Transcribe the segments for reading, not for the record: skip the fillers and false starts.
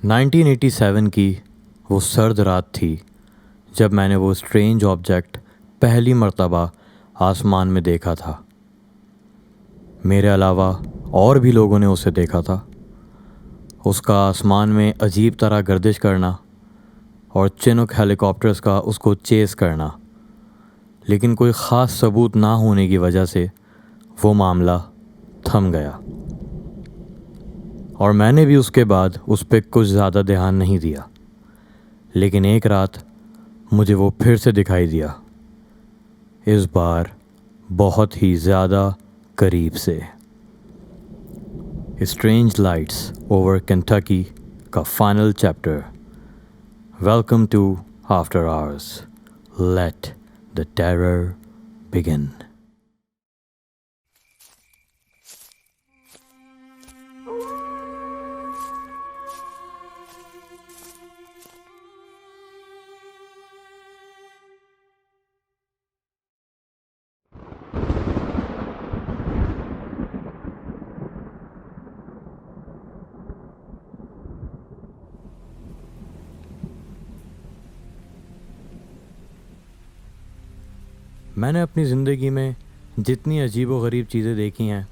1987 کی وہ سرد رات تھی جب میں نے وہ اسٹرینج آبجیکٹ پہلی مرتبہ آسمان میں دیکھا تھا۔ میرے علاوہ اور بھی لوگوں نے اسے دیکھا تھا۔ اس کا آسمان میں عجیب طرح گردش کرنا اور چینوک ہیلی کاپٹرز کا اس کو چیز کرنا، لیکن کوئی خاص ثبوت نہ ہونے کی وجہ سے وہ معاملہ تھم گیا، اور میں نے بھی اس کے بعد اس پہ کچھ زیادہ دھیان نہیں دیا۔ لیکن ایک رات مجھے وہ پھر سے دکھائی دیا، اس بار بہت ہی زیادہ قریب سے۔ اسٹرینج لائٹس اوور کنٹکی کا final chapter. Welcome to after hours, let the terror begin. میں نے اپنی زندگی میں جتنی عجیب و غریب چیزیں دیکھی ہیں،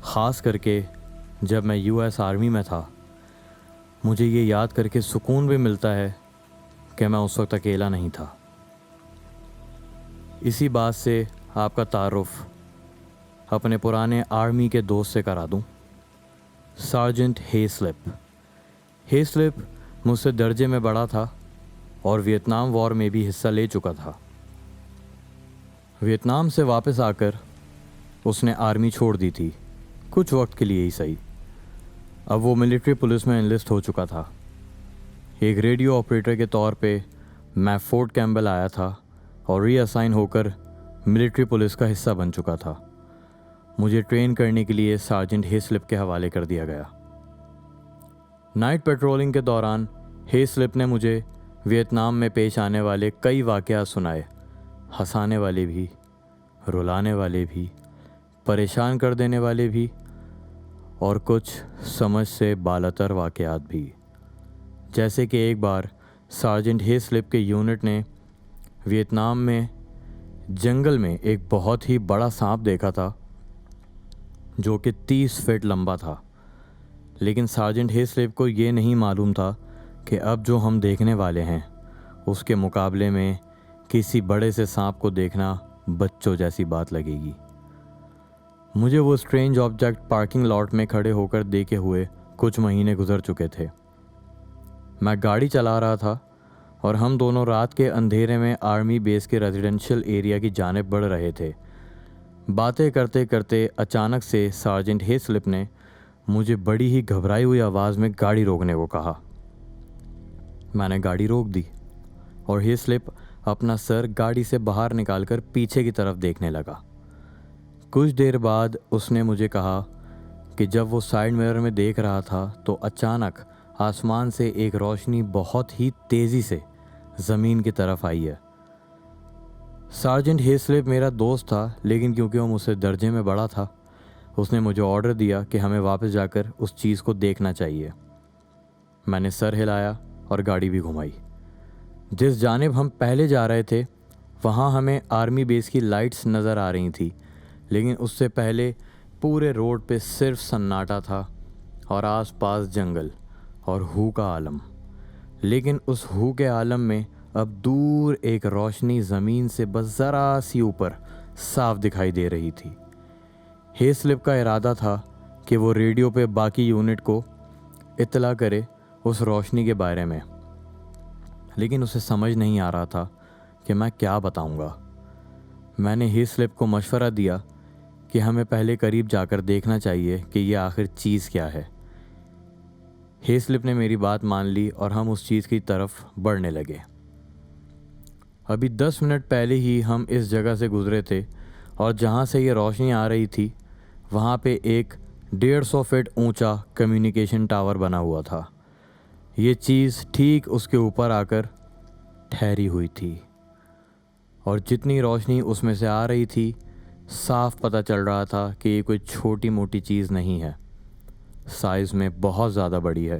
خاص کر کے جب میں US آرمی میں تھا، مجھے یہ یاد کر کے سکون بھی ملتا ہے کہ میں اس وقت اکیلا نہیں تھا۔ اسی بات سے آپ کا تعارف اپنے پرانے آرمی کے دوست سے کرا دوں، سارجنٹ ہیسلپ۔ ہیسلپ مجھ سے درجے میں بڑا تھا اور ویتنام وار میں بھی حصہ لے چکا تھا۔ ویتنام سے واپس آ کر اس نے آرمی چھوڑ دی تھی، کچھ وقت کے لیے ہی صحیح۔ اب وہ ملٹری پولیس میں انلسٹ ہو چکا تھا۔ ایک ریڈیو آپریٹر کے طور پہ میں فورٹ کیمبل آیا تھا اور ری اسائن ہو کر ملٹری پولیس کا حصہ بن چکا تھا۔ مجھے ٹرین کرنے کے لیے سارجنٹ ہیسلپ کے حوالے کر دیا گیا۔ نائٹ پیٹرولنگ کے دوران ہیسلپ نے مجھے ویتنام میں پیش آنے والے کئی واقعات سنائے، ہنسانے والے بھی، رلانے والے بھی، پریشان کر دینے والے بھی، اور کچھ سمجھ سے بالاتر واقعات بھی۔ جیسے کہ ایک بار سارجنٹ ہیسلپ کے یونٹ نے ویتنام میں جنگل میں ایک بہت ہی بڑا سانپ دیکھا تھا جو کہ 30 فٹ لمبا تھا، لیکن سارجنٹ ہیسلپ کو یہ نہیں معلوم تھا کہ اب جو ہم دیکھنے والے ہیں اس کے مقابلے میں کسی بڑے سے سانپ کو دیکھنا بچوں جیسی بات لگے گی۔ مجھے وہ اسٹرینج آبجیکٹ پارکنگ لاٹ میں کھڑے ہو کر دیکھے ہوئے کچھ مہینے گزر چکے تھے۔ میں گاڑی چلا رہا تھا اور ہم دونوں رات کے اندھیرے میں آرمی بیس کے ریزیڈنشل ایریا کی جانب بڑھ رہے تھے۔ باتیں کرتے کرتے اچانک سے سارجنٹ ہیسلپ نے مجھے بڑی ہی گھبرائی ہوئی آواز میں گاڑی روکنے کو کہا۔ میں نے گاڑی روک دی اور ہیسلپ اپنا سر گاڑی سے باہر نکال کر پیچھے کی طرف دیکھنے لگا۔ کچھ دیر بعد اس نے مجھے کہا کہ جب وہ سائیڈ مرر میں دیکھ رہا تھا تو اچانک آسمان سے ایک روشنی بہت ہی تیزی سے زمین کی طرف آئی ہے۔ سارجنٹ ہیسلپ میرا دوست تھا، لیکن کیونکہ وہ مجھ سے درجے میں بڑا تھا، اس نے مجھے آرڈر دیا کہ ہمیں واپس جا کر اس چیز کو دیکھنا چاہیے۔ میں نے سر ہلایا اور گاڑی بھی گھمائی۔ جس جانب ہم پہلے جا رہے تھے وہاں ہمیں آرمی بیس کی لائٹس نظر آ رہی تھی، لیکن اس سے پہلے پورے روڈ پہ صرف سناٹا تھا اور آس پاس جنگل اور ہو کا عالم۔ لیکن اس ہو کے عالم میں اب دور ایک روشنی زمین سے بس ذرا سی اوپر صاف دکھائی دے رہی تھی۔ ہیسلپ کا ارادہ تھا کہ وہ ریڈیو پہ باقی یونٹ کو اطلاع کرے اس روشنی کے بارے میں، لیکن اسے سمجھ نہیں آ رہا تھا کہ میں کیا بتاؤں گا۔ میں نے ہیسلپ کو مشورہ دیا کہ ہمیں پہلے قریب جا کر دیکھنا چاہیے کہ یہ آخر چیز کیا ہے۔ ہیسلپ نے میری بات مان لی اور ہم اس چیز کی طرف بڑھنے لگے۔ ابھی 10 منٹ پہلے ہی ہم اس جگہ سے گزرے تھے اور جہاں سے یہ روشنی آ رہی تھی وہاں پہ ایک 150 فٹ اونچا کمیونیکیشن ٹاور بنا ہوا تھا۔ یہ چیز ٹھیک اس کے اوپر آ کر ٹھہری ہوئی تھی، اور جتنی روشنی اس میں سے آ رہی تھی صاف پتہ چل رہا تھا کہ یہ کوئی چھوٹی موٹی چیز نہیں ہے، سائز میں بہت زیادہ بڑی ہے۔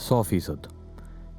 100%,